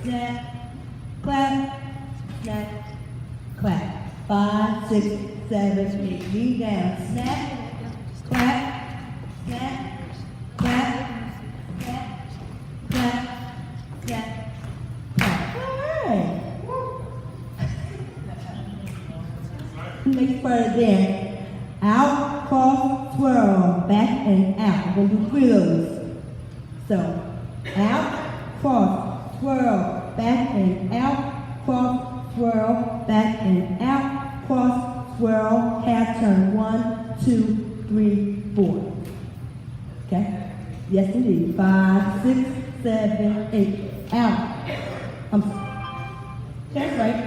snap, clap, snap, clap. 5, 6, 7, 8. Lean down. Snap, clap, snap, clap, snap, clap, snap, clap. All right. Next part of the dance. Out, cross, swirl, back and out. We're going to do 3 of those. So, out, cross, swirl, back and out, cross, swirl, back and out, cross, swirl, half turn. 1, 2, 3, 4. Okay? Yes, indeed. 5, 6, 7, 8. Out. That's right.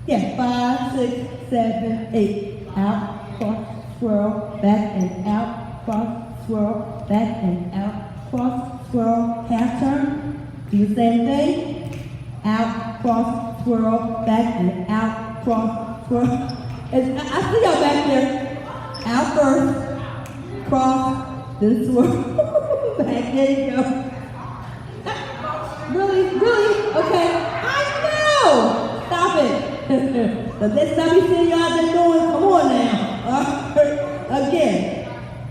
Yeah, 5, 6, 7, 8. Out, cross, swirl, back and out, cross, swirl, back and out, cross, swirl, half turn. Do the same thing. Out, cross, swirl, back and out, cross, swirl. I see y'all back there. Out first, cross, then swirl. Back, there you go. Really? Okay. I know! Stop it. But let's not be seeing y'all been doing. Come on now. Again.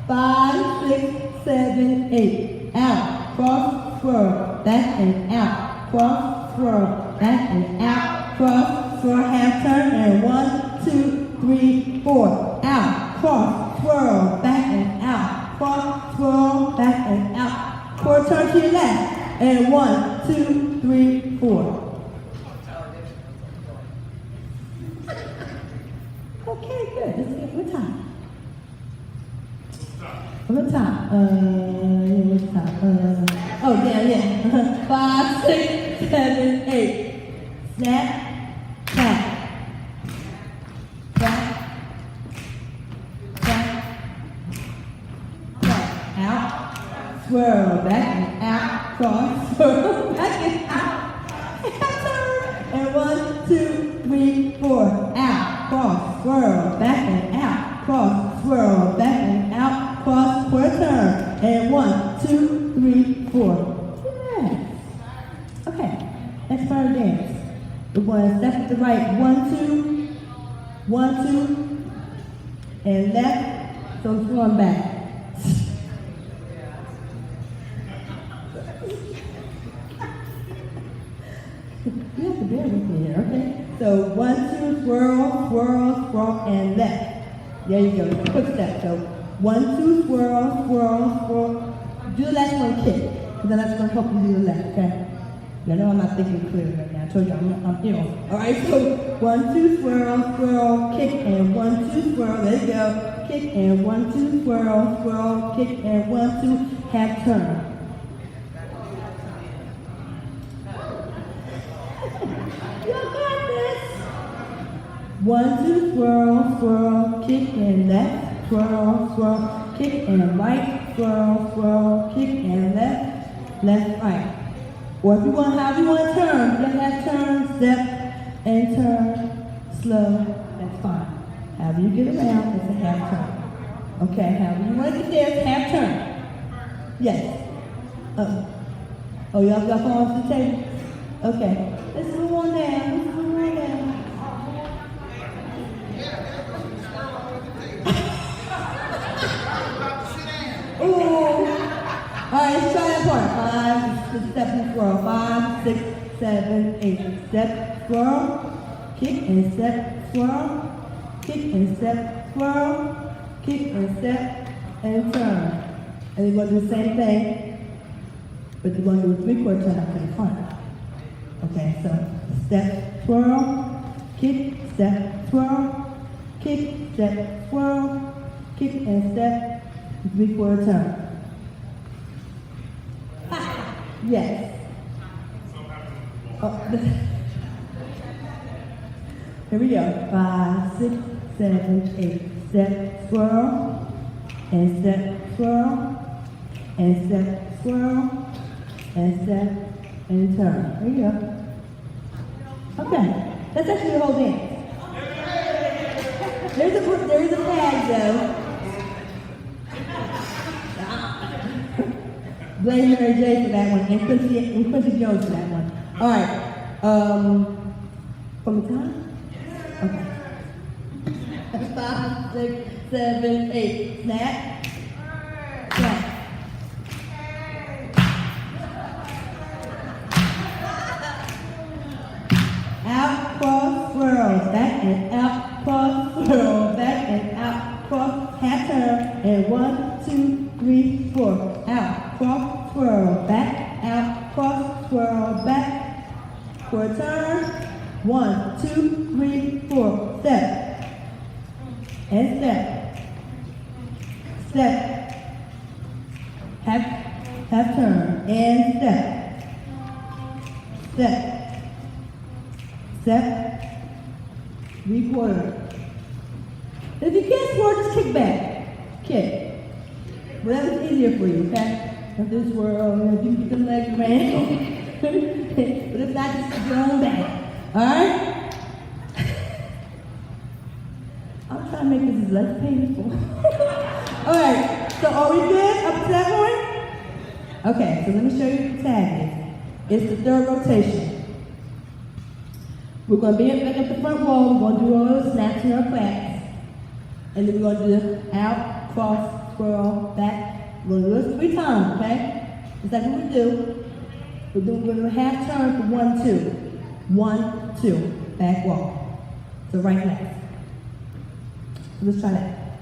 5, 6, 7, 8. Out. Cross, swirl. Back and out. Cross, swirl. Back and out. Cross, swirl. Half turn. And 1, 2, 3, 4. Out. Cross, swirl. Back and out. Cross, swirl. Back and out. 4 turn to your left. And 1, 2, 3, 4. Okay, good. Let's get what time? What time? What time? Oh, yeah. 5, 6, 7, 8. Snap, clap, clap, clap, clap. Out, swirl, back and out, cross, swirl, back and out. And 1, 2, 3, 4. Out, cross, swirl, back and out, cross, swirl, back and out, cross, for a turn. And 1, 2, 3, 4. Yes. Okay, next part of the dance. We're going to step to the right. 1, 2, 1, 2, and left. So it's going back. You have to bear with me here, okay? So 1, 2, swirl, swirl, swirl, and left. There you go. Quick step. So 1, 2, swirl, swirl, swirl. Do the last one kick, because then that's going to help you do the left, okay? You know I'm not thinking clear right now. I told you I'm ill. All right, so 1, 2, swirl, swirl, kick, and 1, 2, swirl. There you go. Kick, and 1, 2, swirl, swirl, kick, and 1, 2, half turn. You got this. 1, 2, swirl, swirl, kick, and left, swirl, swirl, kick, and right, swirl, swirl, kick, and left, left, right. Or if you want, however you want to turn, you have turn, step, and turn, slow, that's fine. However you get around, it's a half turn. Okay, however you want to get there, it's half turn. Yes. Oh, y'all got phones to the table? Okay. Let's move on down. Let's move on down. Ooh. All right, let's try that part. 5, 6, step and swirl. 5, 6, 7, 8. Step, swirl, kick and step, swirl, kick and step, swirl, kick and step, and turn. And you're going to do the same thing, but you're going to do a 3/4 turn up to the front. Okay, so step, swirl, kick, step, swirl, kick, step, swirl, kick and step, 3/4 turn. Yes. Oh, here we go. 5, 6, 7, 8. Step, swirl, and step, swirl, and step, swirl, and step, and turn. There you go. Okay, that's actually the whole dance. There is a tag though. Blame Mary J for that one, and Quincy Jones for that one. All right. From the time? Okay. 5, 6, 7, 8. Snap. Snap. Out, cross, swirl, back and out, cross, swirl, back and out, cross, half turn, and 1, 2, 3, 4. Out, cross, swirl, back, out, cross, swirl, back, for a turn. 1, 2, 3, 4. Step. And step. Step. Half turn. And step. Step. Step. 3/4. If you can't swirl, just kick back. Kick. Whatever's easier for you, okay? If this swirl, if you get the legs around. But if not, just put your own back. Alright? I'm trying to make this less painful. Alright, so are we good up to that point? Okay, so let me show you what the tag is. It's the third rotation. We're going to be back up the front wall. We're going to do all those snaps and our claps. And then we're going to do out, cross, swirl, back. We're going to do this 3 times, okay? Just like what we do. We're going to half turn for 1, 2. 1, 2. Back wall. So right left. So let's try that.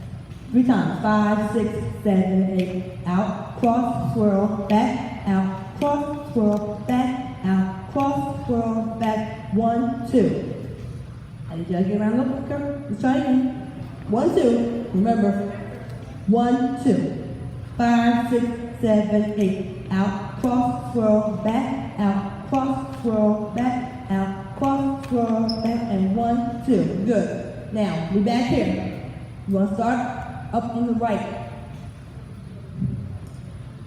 3 times. 5, 6, 7, 8. Out, cross, swirl, back, out, cross, swirl, back, out, cross, swirl, back. 1, 2. I need you to get around a little quicker. Let's try again. 1, 2. Remember. 1, 2. 5, 6, 7, 8. Out, cross, swirl, back, out, cross, swirl, back, out, cross, swirl, back, and 1, 2. Good. Now, we're back here. You want to start up on the right.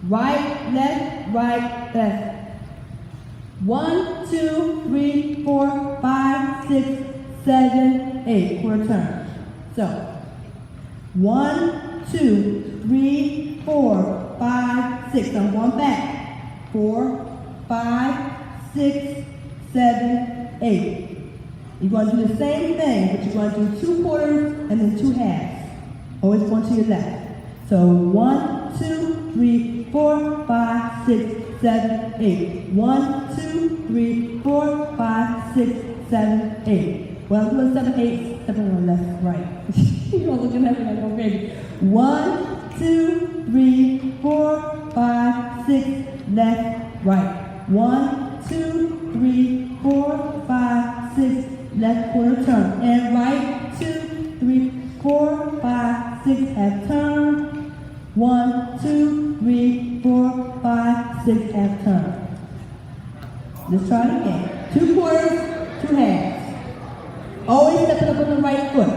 Right, left, right, left. 1, 2, 3, 4, 5, 6, 7, 8. For a turn. So, 1, 2, 3, 4, 5, 6. I'm going back. 4, 5, 6, 7, 8. You're going to do the same thing, but you're going to do 2 quarters and then 2 halves. Always going to your left. So 1, 2, 3, 4, 5, 6, 7, 8. 1, 2, 3, 4, 5, 6, 7, 8. Well, I'm doing 7, 8, 7 on the left, right. You're going to look at me like, oh, baby. 1, 2, 3, 4, 5, 6, left, right. 1, 2, 3, 4, 5, 6, left quarter turn. And right, 2, 3, 4, 5, 6, half turn. 1, 2, 3, 4, 5, 6, half turn. Let's try it again. 2 quarters, 2 halves. Always step it up on the right foot.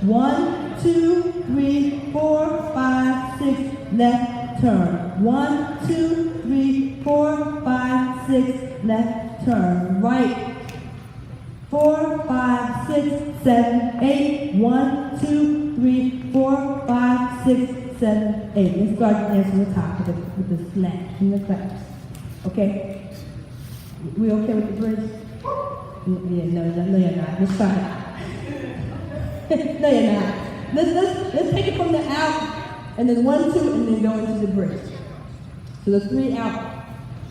1, 2, 3, 4, 5, 6, left turn. 1, 2, 3, 4, 5, 6, left turn. Right. 4, 5, 6, 7, 8. 1, 2, 3, 4, 5, 6, 7, 8. Let's start dancing from the top with the snaps and the claps. Okay? We okay with the bridge? Yeah, no, you're not. Let's try it. No, you're not. Let's take it from the out, and then 1, 2, and then go into the bridge. So the 3 out.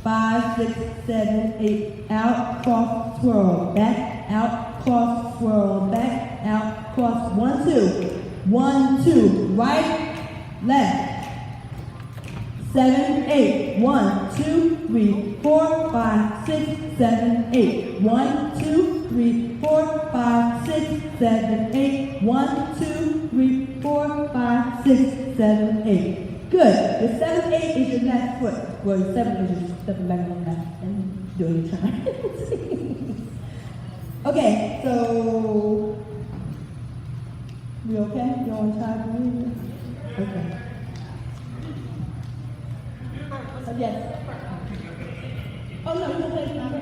5, 6, 7, 8. Out, cross, swirl, back, out, cross, swirl, back, out, cross. 1, 2. 1, 2. Right, left. 7, 8. 1, 2, 3, 4, 5, 6, 7, 8. 1, 2, 3, 4, 5, 6, 7, 8. 1, 2, 3, 4, 5, 6, 7, 8. Good. The 7, 8 is your left foot. Well, the 7 is just stepping back on the left and doing your turn. Okay, so we okay? You want to try to read it? Okay. Yes. Oh no, it's okay.